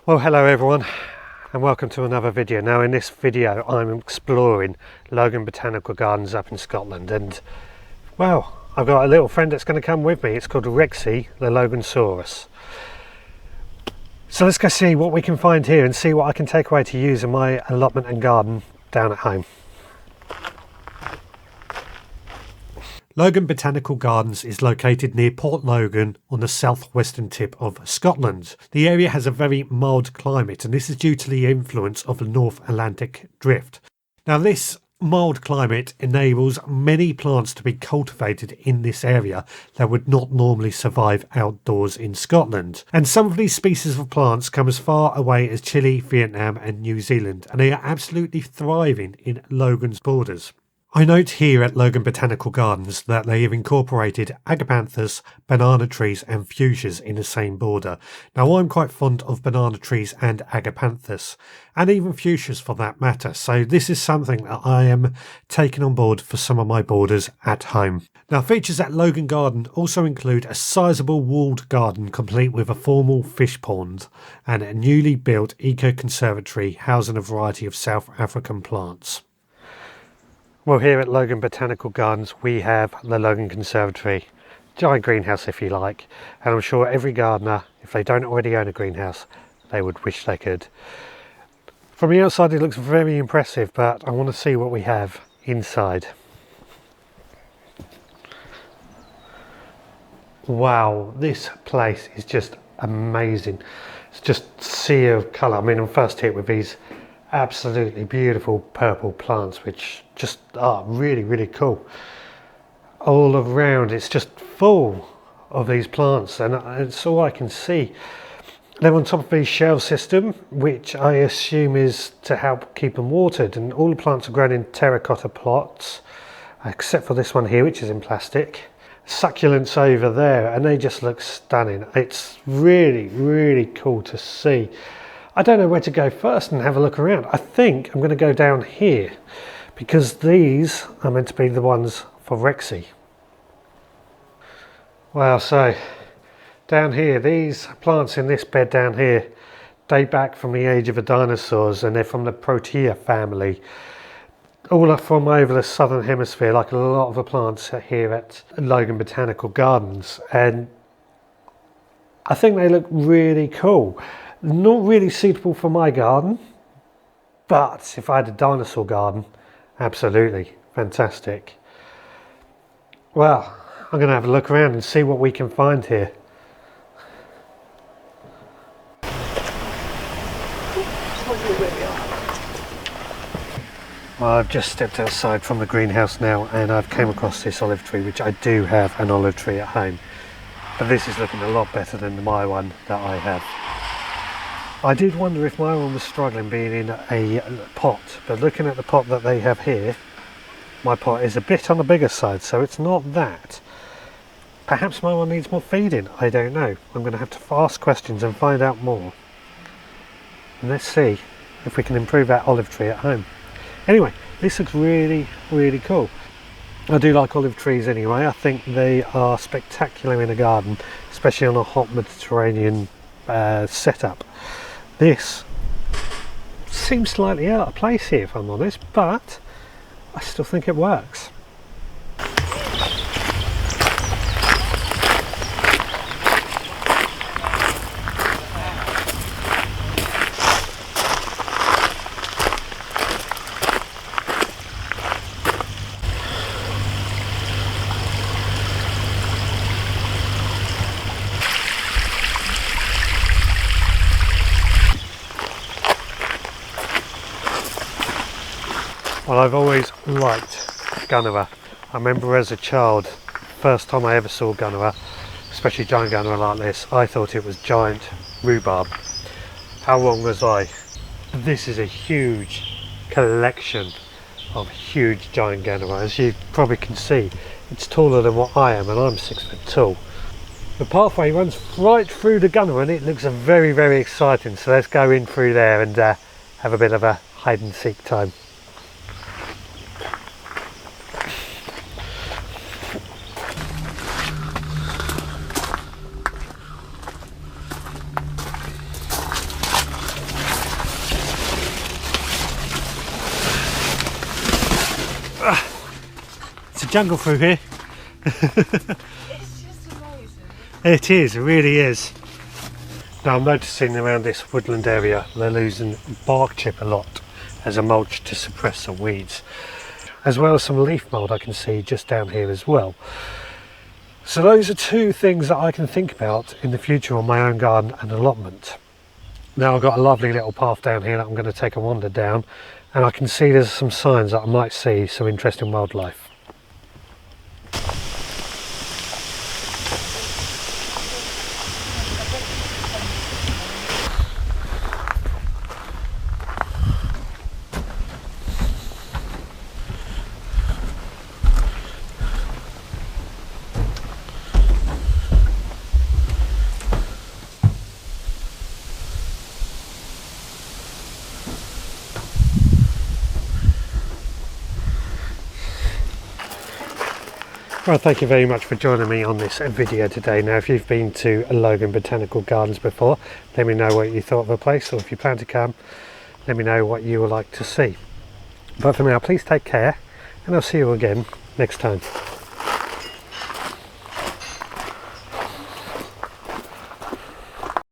Well, hello everyone and welcome to another video. Now in this video I'm exploring Logan Botanical Gardens up in Scotland, and well, I've got a little friend that's going to come with me. It's called Rexy the Logansaurus. So let's go see what we can find here and see what I can take away to use in my allotment and garden down at home. Logan Botanical Gardens is located near Port Logan on the southwestern tip of Scotland. The area has a very mild climate, and this is due to the influence of the North Atlantic drift. Now this mild climate enables many plants to be cultivated in this area that would not normally survive outdoors in Scotland. And some of these species of plants come as far away as Chile, Vietnam and New Zealand, and they are absolutely thriving in Logan's borders. I note here at Logan Botanical Gardens that they have incorporated agapanthus, banana trees and fuchsias in the same border. Now I'm quite fond of banana trees and agapanthus, and even fuchsias for that matter, so this is something that I am taking on board for some of my borders at home. Now features at Logan Garden also include a sizable walled garden complete with a formal fish pond and a newly built eco-conservatory housing a variety of South African plants. Well, here at Logan Botanical Gardens we have the Logan Conservatory, giant greenhouse if you like, and I'm sure every gardener, if they don't already own a greenhouse, they would wish they could. From the outside it looks very impressive, but I want to see what we have inside. Wow, this place is just amazing. It's just sea of colour. I mean, I'm first hit with these absolutely beautiful purple plants which just are really cool. All around it's just full of these plants, and it's all I can see. They're on top of the shelf system, which I assume is to help keep them watered, and all the plants are grown in terracotta pots except for this one here which is in plastic. Succulents over there, and they just look stunning. It's really cool to see. I don't know where to go first and have a look around. I think I'm going to go down here because these are meant to be the ones for Rexy. Wow, so down here, these plants in this bed down here date back from the age of the dinosaurs, and they're from the Protea family. All are from over the southern hemisphere, like a lot of the plants here at Logan Botanical Gardens, and I think they look really cool. Not really suitable for my garden, but if I had a dinosaur garden, absolutely fantastic. Well, I'm going to have a look around and see what we can find here. Well, I've just stepped outside from the greenhouse now, and I've came across this olive tree, which I do have an olive tree at home, but this is looking a lot better than my one that I have. I did wonder if my one was struggling being in a pot, but looking at the pot that they have here, my pot is a bit on the bigger side, so it's not that. Perhaps my one needs more feeding, I don't know. I'm going to have to ask questions and find out more. And let's see if we can improve that olive tree at home. Anyway, this looks really cool. I do like olive trees anyway. I think they are spectacular in a garden, especially on a hot Mediterranean setup. This seems slightly out of place here if I'm honest, but I still think it works. Well, I've always liked Gunnera. I remember as a child, first time I ever saw Gunnera, especially giant Gunnera like this, I thought it was giant rhubarb. How wrong was I? This is a huge collection of huge giant Gunnera. As you probably can see, it's taller than what I am, and I'm 6 foot tall. The pathway runs right through the Gunnera, and it looks very exciting. So let's go in through there and have a bit of a hide and seek time. a jungle through here. It's just amazing. It is, it really is. Now I'm noticing around this woodland area they're losing bark chip a lot as a mulch to suppress some weeds, as well as some leaf mould I can see just down here as well. So those are two things that I can think about in the future on my own garden and allotment. Now I've got a lovely little path down here that I'm going to take a wander down, and I can see there's some signs that I might see some interesting wildlife. Well, thank you very much for joining me on this video today. Now, if you've been to Logan Botanical Gardens before, let me know what you thought of the place, or if you plan to come, let me know what you would like to see. But for now, please take care, and I'll see you again next time.